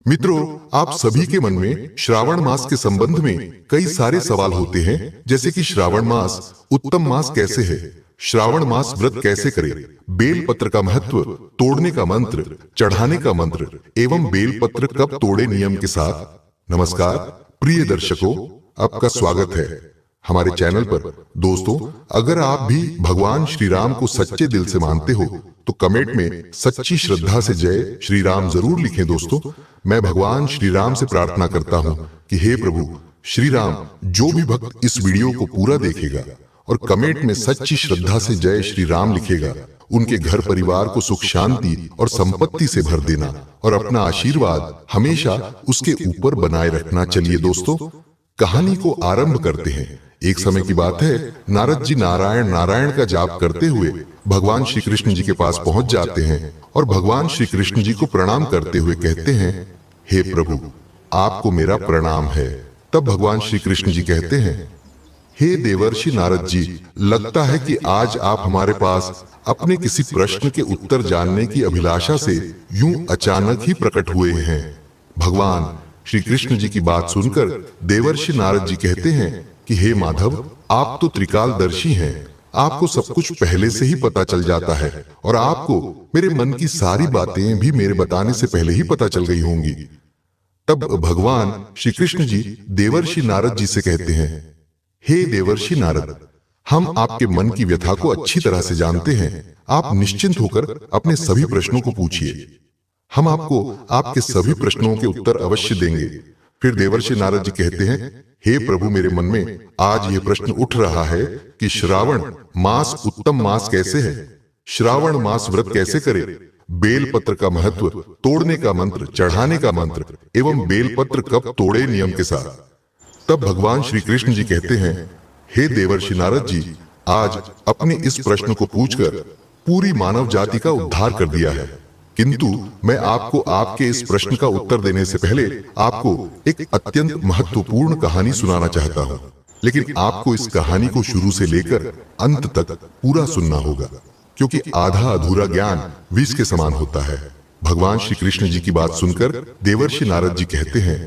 मित्रों, आप सभी के मन में श्रावण मास के संबंध में कई सारे सवाल होते हैं, जैसे कि श्रावण मास उत्तम मास कैसे है, श्रावण मास व्रत कैसे करें, बेल पत्र का महत्व, तोड़ने का मंत्र, चढ़ाने का मंत्र एवं बेल पत्र कब तोड़े नियम के साथ। नमस्कार प्रिय दर्शकों, आपका स्वागत है हमारे चैनल पर। दोस्तों, अगर आप भी भगवान श्री राम को सच्चे दिल से मानते हो तो कमेंट में सच्ची श्रद्धा से जय श्री राम जरूर लिखें। दोस्तों, मैं भगवान श्री राम से प्रार्थना करता हूं कि हे प्रभु श्री राम, जो भी भक्त इस वीडियो को पूरा देखेगा और कमेंट में सच्ची श्रद्धा से जय श्री राम लिखेगा, उनके घर परिवार को सुख शांति और संपत्ति से भर देना और अपना आशीर्वाद हमेशा उसके ऊपर बनाए रखना। चलिए दोस्तों, कहानी को आरंभ करते हैं। एक समय की बात है, नारद जी नारायण नारायण का जाप करते हुए भगवान श्री कृष्ण जी के पास पहुंच जाते हैं और भगवान श्री कृष्ण जी को प्रणाम करते हुए कहते हैं, हे प्रभु आपको मेरा प्रणाम है। तब भगवान श्री कृष्ण जी कहते हैं, हे देवर्षि नारद जी, लगता है कि आज आप हमारे पास अपने किसी प्रश्न के उत्तर जानने की अभिलाषा से यूं अचानक ही प्रकट हुए हैं। भगवान श्री कृष्ण जी की बात सुनकर देवर्षि नारद जी कहते हैं कि हे माधव, आप तो त्रिकालदर्शी हैं, आपको सब कुछ पहले से ही पता चल जाता है और आपको मेरे मन की सारी बातें भी मेरे बताने से पहले ही पता चल गई होंगी। तब भगवान श्री कृष्ण जी देवर्षि नारद जी से कहते हैं, हे देवर्षि नारद, हम आपके मन की व्यथा को अच्छी तरह से जानते हैं। आप निश्चिंत होकर अपने सभी प्रश्नों को पूछिए, हम आपको आपके सभी प्रश्नों के उत्तर अवश्य देंगे। फिर देवर्षि नारद जी कहते हैं, हे प्रभु, मेरे मन में आज यह प्रश्न उठ रहा है कि श्रावण मास उत्तम मास कैसे है, श्रावण मास व्रत कैसे करे, बेल पत्र का महत्व, तोड़ने का मंत्र, चढ़ाने का मंत्र एवं बेल पत्र कब तोड़े नियम के साथ। तब भगवान श्री कृष्ण जी कहते हैं, हे देवर्षि नारद जी, आज अपने इस प्रश्न को पूछकर पूरी मानव जाति का उद्धार कर दिया है, किंतु मैं आपको आपके इस प्रश्न का उत्तर देने से पहले आपको एक अत्यंत महत्वपूर्ण कहानी सुनाना चाहता हूं। लेकिन आपको इस कहानी को शुरू से लेकर अंत तक पूरा सुनना होगा, क्योंकि आधा अधूरा ज्ञान विष के समान होता है। भगवान श्री कृष्ण जी की बात सुनकर देवर्षि नारद जी कहते हैं,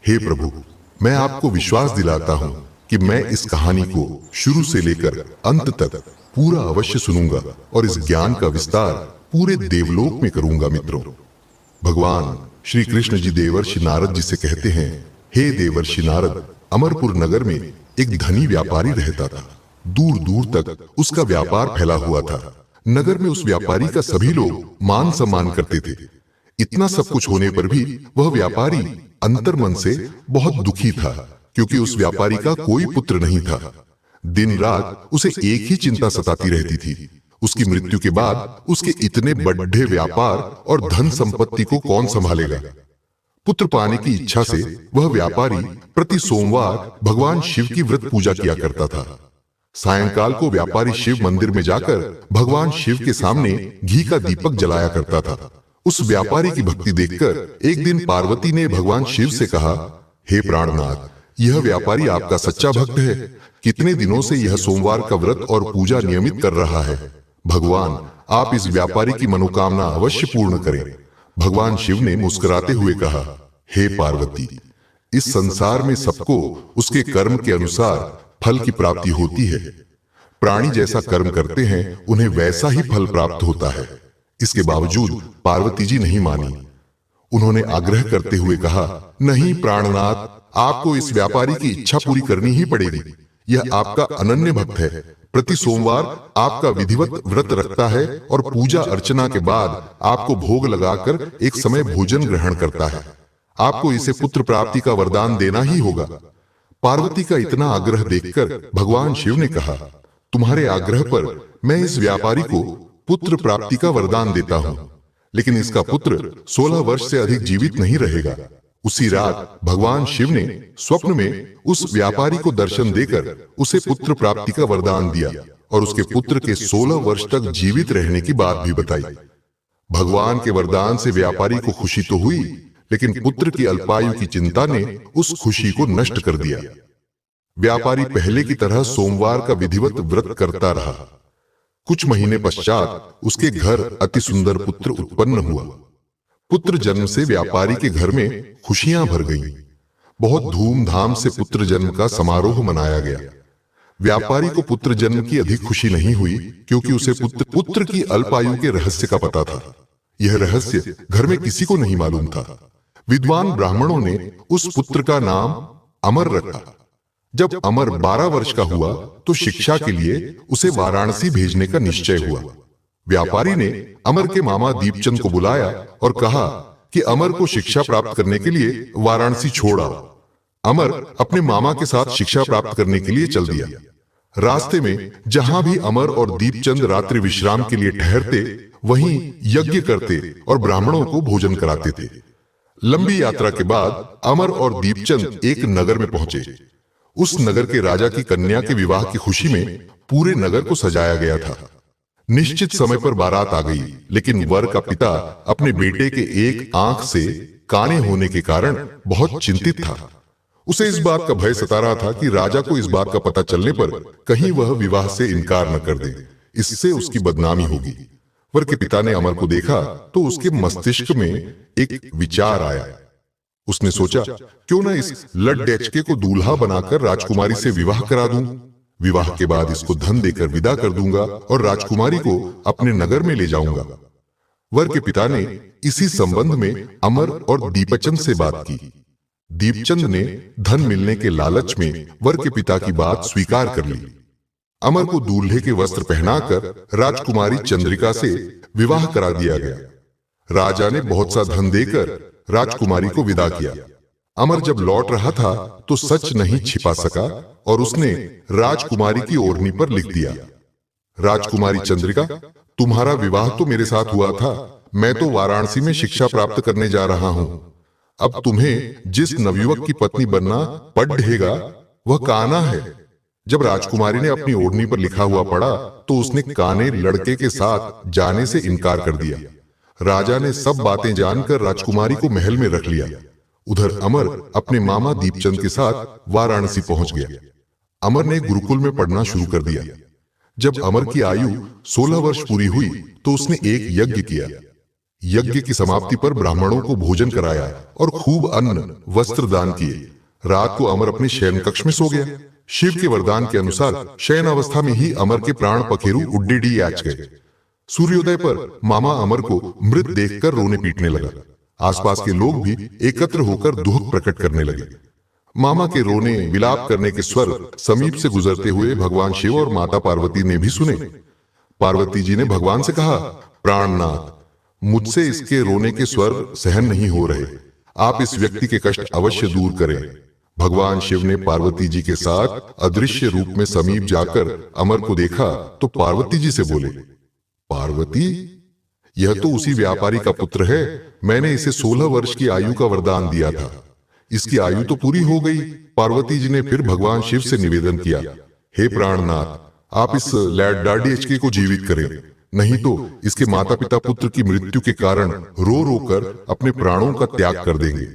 हे प्रभु, मैं आपको विश्वास दिलाता हूं कि मैं इस कहानी को शुरू से लेकर अंत तक पूरा अवश्य सुनूंगा और इस ज्ञान का विस्तार पूरे देवलोक में करूंगा। मित्रों, भगवान श्री कृष्ण जी देवर्षि नारद जी से कहते हैं, हे देवर्षि नारद, अमरपुर नगर में एक धनी व्यापारी रहता था। दूर दूर तक उसका व्यापार फैला हुआ था। नगर में उस व्यापारी का सभी लोग मान सम्मान करते थे। इतना सब कुछ होने पर भी वह व्यापारी अंतर्मन से बहुत दुखी था, क्योंकि उस व्यापारी का कोई पुत्र नहीं था। दिन रात उसे एक ही चिंता सताती रहती थी, उसकी मृत्यु के बाद उसके इतने बड़े व्यापार और धन संपत्ति को कौन संभालेगा। पुत्र पाने की इच्छा से वह व्यापारी प्रति सोमवार भगवान शिव की व्रत पूजा किया करता था। सायंकाल को व्यापारी शिव मंदिर में जाकर भगवान शिव के सामने घी का दीपक जलाया करता था। उस व्यापारी की भक्ति देखकर एक दिन पार्वती ने भगवान शिव से कहा, हे प्राणनाथ, यह व्यापारी आपका सच्चा भक्त है। कितने दिनों से यह सोमवार का व्रत और पूजा नियमित कर रहा है। भगवान, आप इस व्यापारी की मनोकामना अवश्य पूर्ण करें। भगवान शिव ने मुस्कुराते हुए कहा, हे पार्वती, इस संसार में सबको उसके कर्म के अनुसार फल की प्राप्ति होती है। प्राणी जैसा कर्म करते हैं उन्हें वैसा ही फल प्राप्त होता है। इसके बावजूद पार्वती जी नहीं मानी। उन्होंने आग्रह करते हुए कहा, नहीं प्राणनाथ, आपको इस व्यापारी की इच्छा पूरी करनी ही पड़ेगी। यह आपका अनन्य भक्त है, प्रति सोमवार आपका विधिवत व्रत रखता है और पूजा अर्चना के बाद आपको भोग लगाकर एक समय भोजन ग्रहण करता है। आपको इसे पुत्र प्राप्ति का वरदान देना ही होगा। पार्वती का इतना आग्रह देखकर भगवान शिव ने कहा, तुम्हारे आग्रह पर मैं इस व्यापारी को पुत्र प्राप्ति का वरदान देता हूं, लेकिन इसका पुत्र 16 वर्ष से अधिक जीवित नहीं रहेगा। उसी रात भगवान शिव ने स्वप्न में उस व्यापारी को दर्शन देकर उसे पुत्र प्राप्ति का वरदान दिया और उसके पुत्र के 16 वर्ष तक जीवित रहने की बात भी बताई। भगवान के वरदान से व्यापारी को खुशी तो हुई, लेकिन पुत्र की अल्पायु की चिंता ने उस खुशी को नष्ट कर दिया। व्यापारी पहले की तरह सोमवार का विधिवत व्रत करता रहा। कुछ महीने पश्चात उसके घर अति सुंदर पुत्र उत्पन्न हुआ। पुत्र जन्म से व्यापारी के घर में खुशियां भर गईं। बहुत धूमधाम से पुत्र जन्म का समारोह मनाया गया। व्यापारी को पुत्र जन्म की अधिक खुशी नहीं हुई, क्योंकि उसे पुत्र की अल्पायु के रहस्य का पता था। यह रहस्य घर में किसी को नहीं मालूम था। विद्वान ब्राह्मणों ने उस पुत्र का नाम अमर रखा। जब अमर 12 वर्ष का हुआ तो शिक्षा के लिए उसे वाराणसी भेजने का निश्चय हुआ। व्यापारी ने अमर के मामा दीपचंद को बुलाया और कहा कि अमर को शिक्षा प्राप्त करने के लिए वाराणसी छोड़ आओ। अमर अपने मामा के साथ शिक्षा प्राप्त करने के लिए चल दिया। रास्ते में जहां भी अमर और दीपचंद रात्रि विश्राम के लिए ठहरते, वहीं यज्ञ करते और ब्राह्मणों को भोजन कराते थे। लंबी यात्रा के बाद अमर और दीपचंद एक नगर में पहुंचे। उस नगर के राजा की कन्या के विवाह की खुशी में पूरे नगर को सजाया गया था। निश्चित समय पर बारात आ गई, लेकिन वर का पिता अपने बेटे के एक आंख से काने होने के कारण बहुत चिंतित था। उसे इस बात का भय सता रहा था कि राजा को इस बात का पता चलने पर कहीं वह विवाह से इनकार न कर दे, इससे उसकी बदनामी होगी। वर के पिता ने अमर को देखा तो उसके मस्तिष्क में एक विचार आया। उसने सोचा, क्यों न इस लड्डेचके को दूल्हा बनाकर राजकुमारी से विवाह करा दूं। विवाह के बाद इसको धन देकर विदा कर दूंगा और राजकुमारी को अपने नगर में ले जाऊंगा। वर के पिता ने इसी संबंध में अमर और दीपचंद से बात की। दीपचंद ने धन मिलने के लालच में वर के पिता की बात स्वीकार कर ली। अमर को दूल्हे के वस्त्र पहनाकर राजकुमारी चंद्रिका से विवाह करा दिया गया। राजा ने बहुत सा धन देकर राजकुमारी को विदा किया। अमर जब लौट रहा था तो सच नहीं छिपा सका और उसने राजकुमारी की ओढ़नी पर लिख दिया, राजकुमारी चंद्रिका, तुम्हारा विवाह तो मेरे साथ हुआ था। मैं तो वाराणसी में शिक्षा प्राप्त करने जा रहा हूं। अब तुम्हें जिस नवयुवक की पत्नी बनना पड़ेगा वह काना है। जब राजकुमारी ने अपनी ओढ़नी पर लिखा हुआ पढ़ा तो उसने काने लड़के के साथ जाने से इनकार कर दिया। राजा ने सब बातें जानकर राजकुमारी को महल में रख लिया। उधर अमर अपने मामा दीपचंद के साथ वाराणसी पहुंच गया। अमर ने गुरुकुल में पढ़ना शुरू कर दिया। जब अमर की आयु 16 वर्ष पूरी हुई तो उसने एक यज्ञ किया। यज्ञ की समाप्ति पर ब्राह्मणों को भोजन कराया और खूब अन्न वस्त्र दान किए। रात को अमर अपने शयन कक्ष में सो गया। शिव के वरदान के अनुसार शयन अवस्था में ही अमर के प्राण पखेरु उड्डीडी आच गए। सूर्योदय पर मामा अमर को मृत देखकर रोने पीटने लगा। आसपास के लोग भी एकत्र होकर दुख प्रकट करने लगे। मामा के रोने विलाप करने के स्वर समीप से गुजरते हुए भगवान शिव और माता पार्वती ने भी सुने। पार्वती जी ने भगवान से कहा, प्राणनाथ, मुझसे इसके रोने के स्वर सहन नहीं हो रहे। आप इस व्यक्ति के कष्ट अवश्य दूर करें। भगवान शिव ने पार्वती जी के साथ अदृश्य रूप में समीप जाकर अमर को देखा तो पार्वती जी से बोले, पार्वती, यह तो उसी व्यापारी का पुत्र है। मैंने इसे 16 वर्ष की आयु का वरदान दिया था। इसकी आयु तो पूरी हो गई। पार्वती जी ने फिर भगवान शिव से निवेदन किया, हे प्राणनाथ, आप इस लैडडाडीएचके को जीवित करें, नहीं तो इसके माता पिता पुत्र की मृत्यु के कारण रो रो कर अपने प्राणों का त्याग कर देंगे।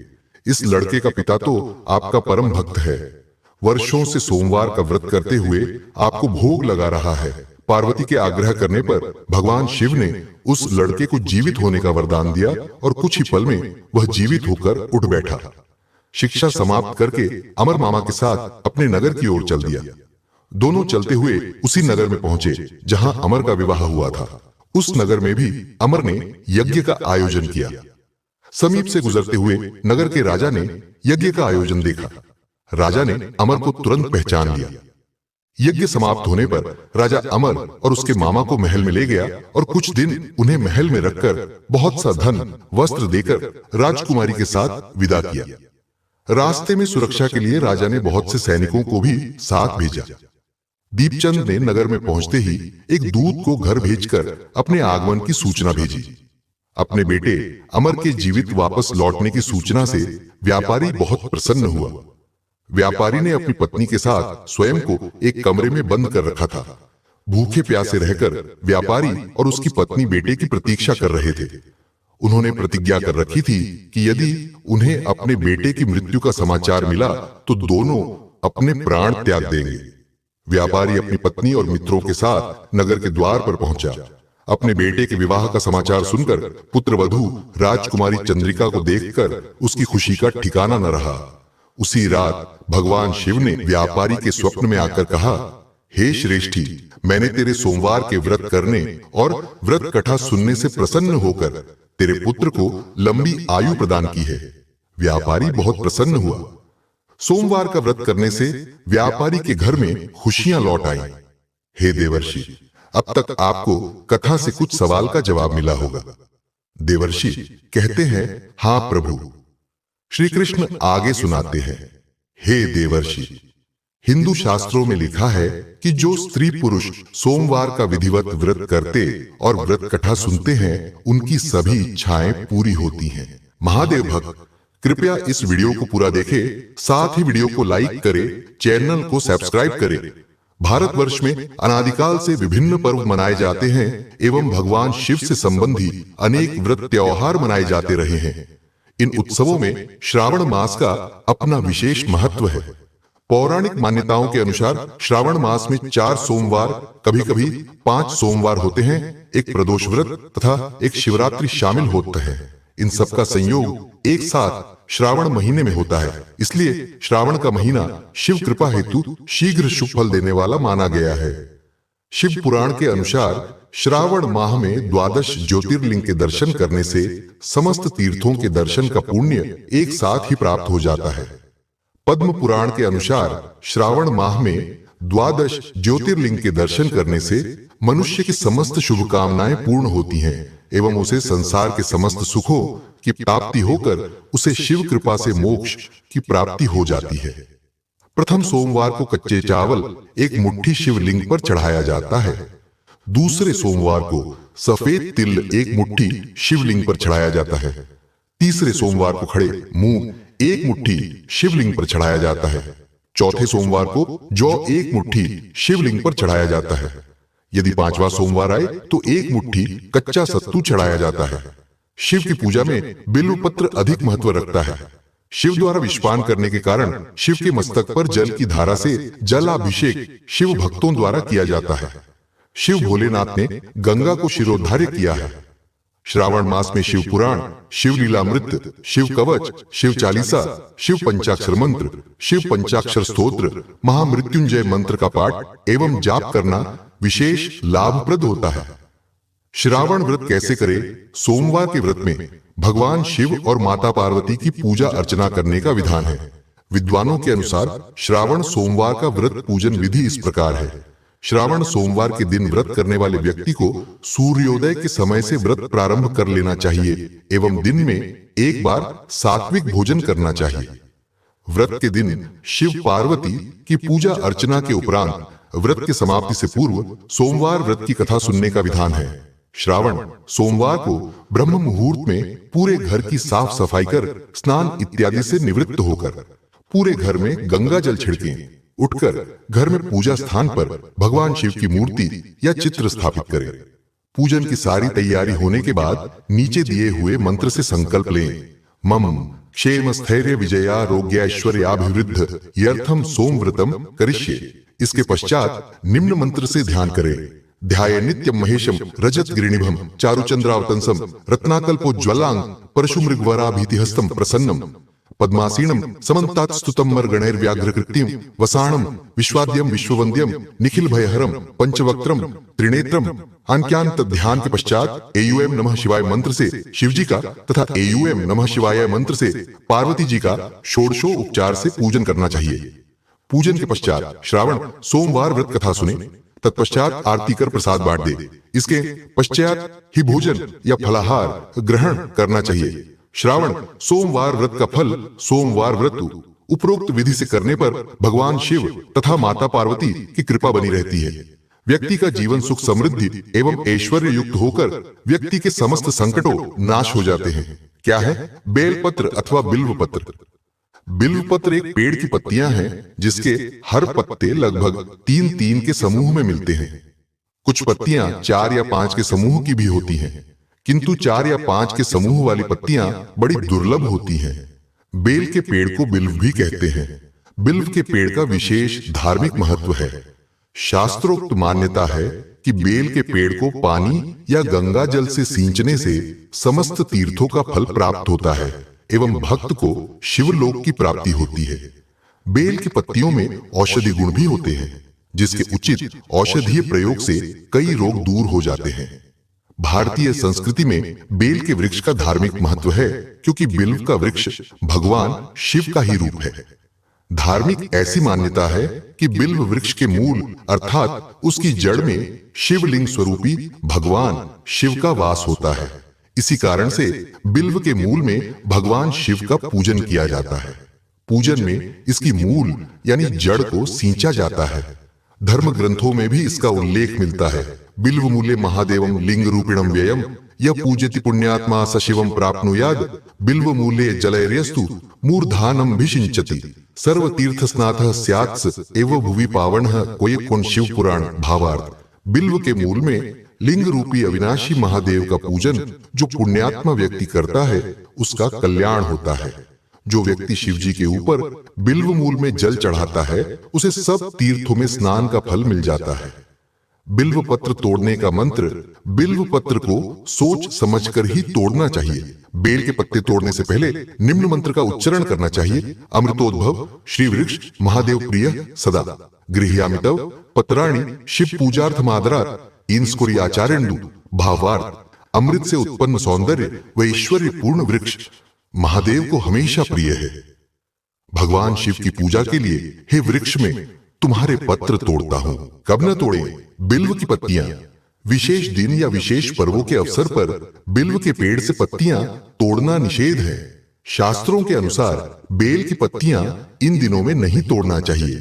इस लड़के का पिता तो आपका परम भक्त है। वर्षों से सोमवार का व्रत करते हुए आपको भोग लगा रहा है। पार्वती के आग्रह करने पर भगवान शिव ने उस लड़के को जीवित होने का वरदान दिया और कुछ ही पल में वह जीवित होकर उठ बैठा। शिक्षा समाप्त करके अमर मामा के साथ अपने नगर की ओर चल दिया। दोनों चलते हुए उसी नगर में पहुंचे जहां अमर का विवाह हुआ था। उस नगर में भी अमर ने यज्ञ का आयोजन किया। समीप से गुजरते हुए नगर के राजा ने यज्ञ का आयोजन देखा। राजा ने अमर को तुरंत पहचान लिया। यज्ञ समाप्त होने पर राजा अमर और उसके मामा को महल में ले गया और कुछ दिन उन्हें महल में रखकर बहुत सा धन वस्त्र देकर राजकुमारी के साथ विदा किया। रास्ते में सुरक्षा के लिए राजा ने बहुत से सैनिकों को भी साथ भेजा। दीपचंद ने नगर में पहुंचते ही एक दूत को घर भेजकर अपने आगमन की सूचना भेजी। अपने बेटे अमर के जीवित वापस लौटने की सूचना से व्यापारी बहुत प्रसन्न हुआ। व्यापारी ने अपनी पत्नी के साथ स्वयं को एक कमरे में बंद कर रखा था। भूखे प्यासे रहकर व्यापारी और उसकी पत्नी बेटे की प्रतीक्षा कर रहे थे। उन्होंने प्रतिज्ञा कर रखी थी कि यदि उन्हें अपने बेटे की मृत्यु का समाचार मिला तो दोनों अपने प्राण त्याग देंगे। व्यापारी अपनी पत्नी और मित्रों के साथ नगर के द्वार पर पहुंचा। अपने बेटे के विवाह का समाचार सुनकर पुत्रवधू राजकुमारी चंद्रिका को देखकर उसकी खुशी का ठिकाना न रहा। उसी रात भगवान शिव ने व्यापारी के स्वप्न में आकर कहा, हे श्रेष्ठी, मैंने तेरे सोमवार के व्रत करने और व्रत कथा सुनने से प्रसन्न होकर तेरे पुत्र को लंबी आयु प्रदान की है। व्यापारी बहुत प्रसन्न हुआ। सोमवार का व्रत करने से व्यापारी के घर में खुशियां लौट आई। हे देवर्षि, अब तक आपको कथा से कुछ सवाल का जवाब मिला होगा। देवर्षि कहते हैं, हां प्रभु। श्री कृष्ण आगे सुनाते हैं, हे देवर्षि, हिंदू शास्त्रों में लिखा है कि जो स्त्री पुरुष सोमवार का विधिवत व्रत करते और व्रत कथा सुनते हैं, उनकी सभी इच्छाएं पूरी होती हैं। महादेव भक्त कृपया इस वीडियो को पूरा देखें, साथ ही वीडियो को लाइक करें, चैनल को सब्सक्राइब करें। भारतवर्ष में अनादिकाल से विभिन्न पर्व मनाए जाते हैं एवं भगवान शिव से संबंधी अनेक व्रत त्योहार मनाए जाते रहे हैं। इन उत्सवों में श्रावण मास का अपना विशेष महत्व है। पौराणिक मान्यताओं के अनुसार श्रावण मास में 4 सोमवार, कभी कभी 5 सोमवार होते हैं। एक प्रदोष व्रत तथा एक शिवरात्रि शामिल होता है। इन सब का संयोग एक साथ श्रावण महीने में होता है, इसलिए श्रावण का महीना शिव कृपा हेतु शीघ्र शुभ फल देने वाला माना गया है। शिव पुराण के अनुसार श्रावण माह में 12 ज्योतिर्लिंग के दर्शन करने से समस्त तीर्थों के दर्शन का पुण्य एक साथ ही प्राप्त हो जाता है। पद्म पुराण के अनुसार श्रावण माह में 12 ज्योतिर्लिंग के दर्शन करने से मनुष्य की समस्त शुभकामनाएं पूर्ण होती हैं एवं उसे संसार के समस्त सुखों की प्राप्ति होकर उसे शिव कृपा से मोक्ष की प्राप्ति हो जाती है। प्रथम सोमवार को कच्चे चावल एक मुट्ठी शिवलिंग पर चढ़ाया जाता है। दूसरे सोमवार को सफेद तिल एक मुट्ठी शिवलिंग पर चढ़ाया जाता है। तीसरे सोमवार को खड़े मूंग एक मुट्ठी शिवलिंग पर चढ़ाया जाता है। चौथे सोमवार को जौ एक मुट्ठी शिवलिंग पर चढ़ाया जाता है। यदि 5वां सोमवार आए तो एक मुट्ठी कच्चा सत्तू चढ़ाया जाता है। शिव की पूजा में बिल्व पत्र अधिक महत्व रखता है। शिव द्वारा विषपान करने के कारण शिव के मस्तक पर जल की धारा से जलाभिषेक शिव भक्तों द्वारा किया जाता है। शिव भोलेनाथ ने गंगा को शिरोधार्य किया है। श्रावण मास में शिव पुराण, शिव लीलामृत, शिव कवच, शिव चालीसा, शिव पंचाक्षर मंत्र, शिव पंचाक्षर स्तोत्र, महामृत्युंजय मंत्र का पाठ एवं जाप करना विशेष लाभप्रद होता है। श्रावण व्रत कैसे करें? सोमवार के व्रत में भगवान शिव और माता पार्वती की पूजा अर्चना करने का विधान है। विद्वानों के अनुसार श्रावण सोमवार का व्रत पूजन विधि इस प्रकार है। श्रावण सोमवार के दिन व्रत करने वाले व्यक्ति को सूर्योदय के समय से व्रत प्रारंभ कर लेना चाहिए एवं दिन में एक बार सात्विक भोजन करना चाहिए। व्रत के दिन शिव पार्वती की पूजा अर्चना के उपरांत व्रत की समाप्ति से पूर्व सोमवार व्रत की कथा सुनने का विधान है। श्रावण सोमवार को ब्रह्म मुहूर्त में पूरे घर की साफ सफाई कर स्नान इत्यादि से निवृत्त होकर पूरे घर में गंगा जल छिड़कें। उठकर घर में पूजा स्थान पर भगवान शिव की मूर्ति या चित्र स्थापित करें। पूजन की सारी तैयारी होने के बाद नीचे दिए हुए मंत्र से संकल्प लें। मम क्षेम स्थैर्य विजया रोग्यैश्वर्याभिवृद्ध यर्थम सोमव्रतम करिष्ये। इसके पश्चात निम्न मंत्र से ध्यान करें। ध्याये नित्यम महेशम रजत गिरिनिभम चारुचंद्रावतंसम रत्नाकल्पोज्ज्वलांग परशुमृगवराभीतिहस्तम प्रसन्नम पद्मासीनम समन्तात स्तुतम मर्गणैर्व्याघ्रकृतिम वसाणम विश्वाद्यम विश्ववंद्यम निखिल भयहरम पंचवक्त्रम त्रिनेत्रम। अंक्यांत ध्यान के पश्चात एयूएम नमः शिवाय मंत्र से शिवजी का तथा एयूएम नमः शिवाय मंत्र से पार्वती जी का षोडशो उपचार से पूजन करना चाहिए। पूजन के पश्चात श्रावण सोमवार व्रत कथा सुने, तत्पश्चात आरती कर प्रसाद बांट दे। इसके पश्चात ही भोजन या फलाहार ग्रहण करना चाहिए। श्रावण सोमवार व्रत का फल सोमवार व्रत उपरोक्त विधि से करने पर भगवान शिव तथा माता पार्वती की कृपा बनी रहती है। व्यक्ति का जीवन सुख समृद्धि एवं ऐश्वर्य युक्त होकर व्यक्ति के समस्त संकटों नाश हो जाते हैं। क्या है? बेलपत्र अथवा बिल्व पत्र। बिल्व पत्र एक पेड़ की पत्तियां हैं जिसके हर पत्ते लगभग 3-3 के समूह में मिलते हैं। कुछ पत्तियां 4 या 5 के समूह की भी होती हैं, किंतु 4 या 5 के समूह वाली पत्तियां बड़ी दुर्लभ होती हैं। बेल के पेड़ को बिल्व भी कहते हैं। बिल्व के पेड़ का विशेष धार्मिक महत्व है। शास्त्रोक्त मान्यता है कि कि बेल के पेड़ को पानी या गंगा जल से सींचने से समस्त तीर्थों का फल प्राप्त होता है एवं भक्त को शिवलोक की प्राप्ति होती है। बेल की पत्तियों में औषधि गुण भी होते हैं, जिसके उचित औषधीय प्रयोग से कई रोग दूर हो जाते हैं। भारतीय संस्कृति में बेल के वृक्ष का धार्मिक महत्व है, क्योंकि बिल्व का वृक्ष भगवान शिव का ही रूप है। धार्मिक ऐसी मान्यता है कि बिल्व वृक्ष के मूल अर्थात उसकी जड़ में शिवलिंग स्वरूपी भगवान शिव का वास होता है। इसी कारण से बिल्व के मूल में भगवान शिव का पूजन किया जाता है। पूजन में इसकी मूल यानी जड़ को सींचा जाता है। धर्म ग्रंथों में भी इसका उल्लेख मिलता है। बिल्व मूले महादेवम लिंग रूपिणम व्ययम यह पूजति पुण्यात्मा स शिवम प्राप्नुयाद बिल्व मूले जलैर्यस्तु मूर्धानम भिषिंचति सर्व तीर्थ स्नातः स्यात्स एव भुवि पावनः कोय कोन शिव पुराण। भावार्थ, बिल्व के मूल में लिंग रूपी अविनाशी महादेव का पूजन जो पुण्यात्मा व्यक्ति करता है उसका कल्याण होता है। जो व्यक्ति शिव जी के ऊपर बिल्व मूल में जल चढ़ाता है उसे सब तीर्थों में स्नान का फल मिल जाता है। बिल्व पत्र तोड़ने का मंत्र, बिल्व पत्र को सोच समझकर ही तोड़ना चाहिए। बेल के पत्ते तोड़ने से पहले निम्न मंत्र का उच्चारण करना चाहिए। अमृतोद्भव श्री वृक्ष महादेव प्रिय सदा गृह्यामि तव पत्राणि शिव पूजार्थमादरात् इंस्कुरी आचार्यन्दु। भावार्थ, अमृत से उत्पन्न सौंदर्य व ऐश्वर्य पूर्ण वृक्ष महादेव को हमेशा प्रिय है। भगवान शिव की पूजा के लिए हे वृक्ष में तुम्हारे पत्र तोड़ता हूं। कब न तोड़े? बिल्व की पत्तियां। विशेष दिन या विशेष पर्वों के अवसर पर बिल्व के पेड़ से पत्तियां तोड़ना निषेध है। शास्त्रों के अनुसार बेल की पत्तियां इन दिनों में नहीं तोड़ना चाहिए।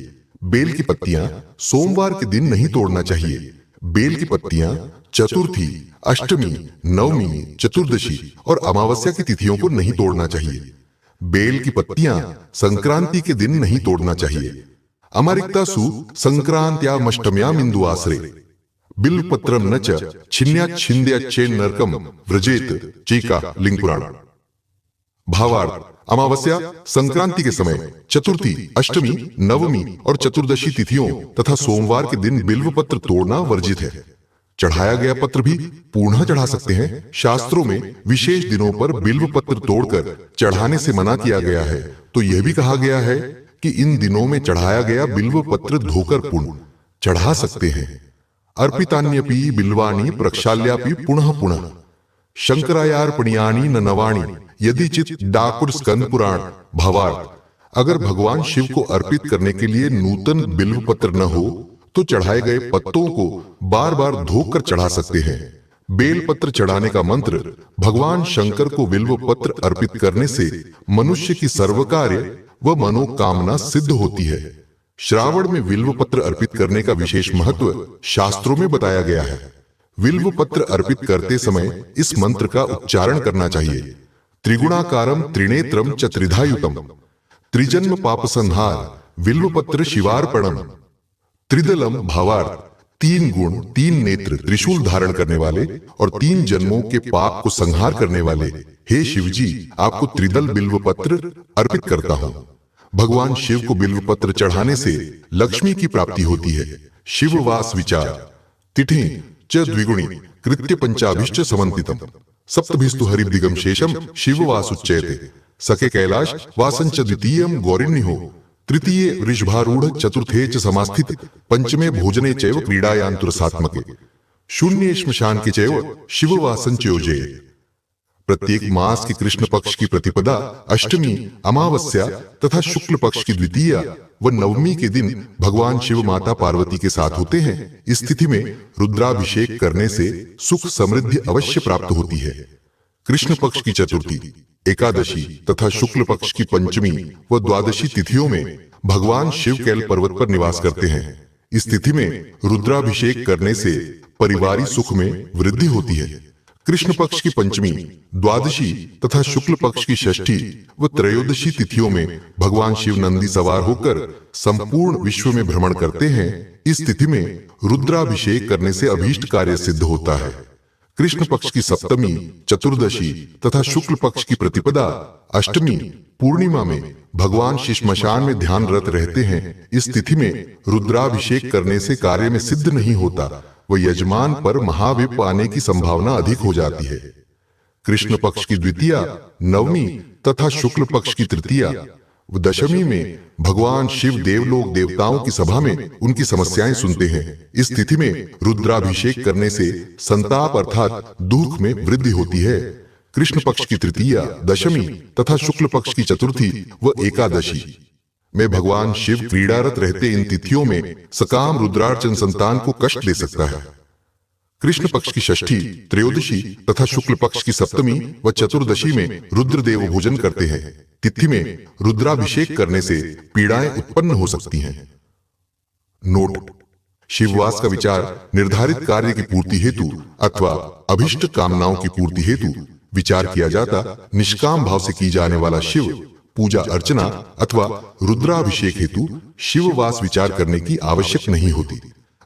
बेल की पत्तियां सोमवार के दिन नहीं तोड़ना चाहिए। बेल की पत्तियां चतुर्थी, अष्टमी, नवमी, चतुर्दशी और अमावस्या की तिथियों को नहीं तोड़ना चाहिए। बेल की पत्तियां संक्रांति के दिन नहीं तोड़ना चाहिए। अमारिक्तासु संक्रांत्यामष्टम्याम इंदु आश्रे बिल्व पत्रम न च छिन्याच्छिन्द्याच्चेन नरकम व्रजेत चीका। लिंग पुराण। भावार्थ, अमावस्या संक्रांति के समय, चतुर्थी, अष्टमी, नवमी और चतुर्दशी तिथियों तथा सोमवार के दिन बिल्व पत्र तोड़ना वर्जित है। चढ़ाया गया पत्र भी पुनः चढ़ा सकते हैं। शास्त्रों में विशेष दिनों पर बिल्व पत्र तोड़कर चढ़ाने से मना किया गया है। तो यह भी कहा गया है कि इन दिनों में चढ़ाया गया बिल्व पत्र धोकर पुनः चढ़ा सकते हैं। अर्पितान्यपि बिल्वानि प्रक्षाल्यापि पुनः पुनः शंकरायार्पणीयानि न नवाणि यदि चित डाकुर स्कंद पुराण। भावार्थ, अगर भगवान शिव को अर्पित करने के लिए नूतन बिल्व पत्र न हो तो चढ़ाए गए पत्तों को बार बार धोकर चढ़ा सकते हैं। बेल पत्र चढ़ाने का मंत्र, भगवान शंकर को बिल्व पत्र अर्पित करने से मनुष्य की सर्व कार्य व मनोकामना सिद्ध होती है। श्रावण में बिल्व पत्र अर्पित करने का विशेष महत्व शास्त्रों में बताया गया है। बिल्व पत्र अर्पित करते समय इस मंत्र का उच्चारण करना चाहिए। त्रिगुणाकारम त्रिनेत्रम च त्रिधायुतम त्रिजन्म पाप संहार बिल्व पत्र शिवार्पणम त्रिदलम। भावार्थ, 3 गुण, 3 नेत्र, त्रिशूल धारण करने वाले और 3 जन्मों के पाप को संहार करने वाले हे शिवजी, आपको त्रिदल बिल्व पत्र अर्पित करता हूं। भगवान शिव को बिल्व पत्र चढ़ाने से लक्ष्मी की प्राप्ति होती है। शिववास विचार। तिथि च द्विगुणी कृत्य पंचाभिश्च समन्वितम सप्तभिस्तु हरिदिगम शेषम शिववास उच्यते सखे कैलाश वासं च द्वितीयम गौरिण्यो तृतीये वृषभारूढ़ चतुर्थे च समास्थित पंचमे भोजने चैव क्रीडायांतुरसात्मके शून्ये श्मशान के चैव शिववासं च योजयेत्। प्रत्येक मास की कृष्ण पक्ष की प्रतिपदा, अष्टमी, अमावस्या तथा शुक्ल पक्ष की द्वितीया व नवमी के दिन भगवान शिव माता पार्वती के साथ होते हैं। इस तिथि में रुद्राभिषेक करने से सुख समृद्धि अवश्य प्राप्त होती है। कृष्ण पक्ष की चतुर्थी, एकादशी तथा शुक्ल पक्ष की पंचमी व द्वादशी तिथियों में भगवान शिव कैल पर्वत पर निवास करते हैं। इस तिथि में रुद्राभिषेक करने से परिवारी सुख में वृद्धि होती है। कृष्ण पक्ष की पंचमी, द्वादशी तथा शुक्ल पक्ष की षष्ठी व त्रयोदशी तिथियों में भगवान शिव नंदी सवार होकर संपूर्ण विश्व में भ्रमण करते हैं। इस तिथि में रुद्राभिषेक करने से अभीष्ट कार्य सिद्ध होता है। कृष्ण पक्ष की सप्तमी, चतुर्दशी तथा शुक्ल पक्ष की प्रतिपदा, अष्टमी, पूर्णिमा में भगवान श्मशान में ध्यानरत रहते हैं। इस तिथि में रुद्राभिषेक करने से कार्य में सिद्ध नहीं होता व यजमान पर महाविप आने की संभावना अधिक हो जाती है। कृष्ण पक्ष की द्वितीया, नवमी तथा शुक्ल पक्ष की तृतीया व दशमी में भगवान शिव देवलोक देवताओं की सभा में उनकी समस्याएं सुनते हैं। इस तिथि में रुद्राभिषेक करने से संताप अर्थात दुख में वृद्धि होती है। कृष्ण पक्ष की तृतीया, दशमी तथा शुक्ल पक्ष की चतुर्थी व एकादशी में भगवान शिव क्रीड़ारत रहते इन तिथियों में सकाम रुद्रार्चन संतान को कष्ट दे सकता है। कृष्ण पक्ष की षष्ठी, त्रयोदशी तथा शुक्ल पक्ष की सप्तमी व चतुर्दशी में रुद्रदेव भोजन करते हैं। तिथि में रुद्राभिषेक करने से पीड़ाएं उत्पन्न हो सकती हैं। नोट: शिववास का विचार निर्धारित कार्य की पूर्ति हेतु अथवा अभिष्ट कामनाओं की पूर्ति हेतु विचार किया जाता निष्काम भाव से की जाने वाला शिव पूजा अर्चना अथवा रुद्राभिषेक हेतु शिववास विचार करने की आवश्यक नहीं होती।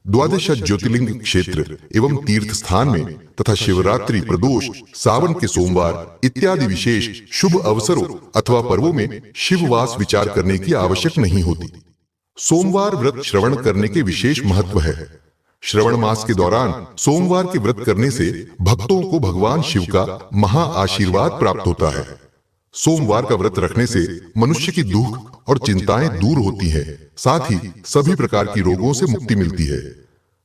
द्वादश ज्योतिर्लिंग क्षेत्र एवं तीर्थ स्थान में तथा शिवरात्रि, प्रदोष, सावन के सोमवार इत्यादि विशेष शुभ अवसरों अथवा पर्वों में शिववास विचार करने की आवश्यक नहीं होती। सोमवार व्रत श्रवण करने के विशेष महत्व है। श्रवण मास के दौरान सोमवार के व्रत करने से भक्तों को भगवान शिव का महा आशीर्वाद प्राप्त होता है। सोमवार का व्रत रखने से मनुष्य की दुख और चिंताएं दूर होती हैं, साथ ही सभी प्रकार की रोगों से मुक्ति मिलती है।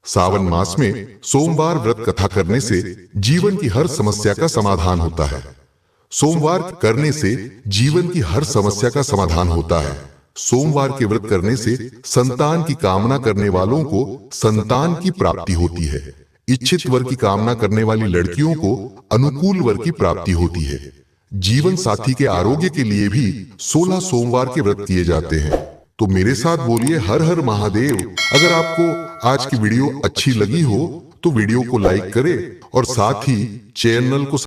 सावन मास में सोमवार व्रत कथा करने से जीवन की हर समस्या का समाधान होता है। सोमवार करने से जीवन की हर समस्या का समाधान होता है। सोमवार के व्रत करने से संतान की कामना करने वालों को संतान की प्राप्ति होती है। इच्छित वर की कामना करने वाली लड़कियों को अनुकूल वर की प्राप्ति होती है। जीवन साथी के आरोग्य के लिए भी 16 सोमवार के व्रत किए जाते हैं। तो मेरे साथ बोलिए हर हर महादेव। अगर आपको आज की वीडियो अच्छी लगी हो तो वीडियो को लाइक करें और साथ ही चैनल को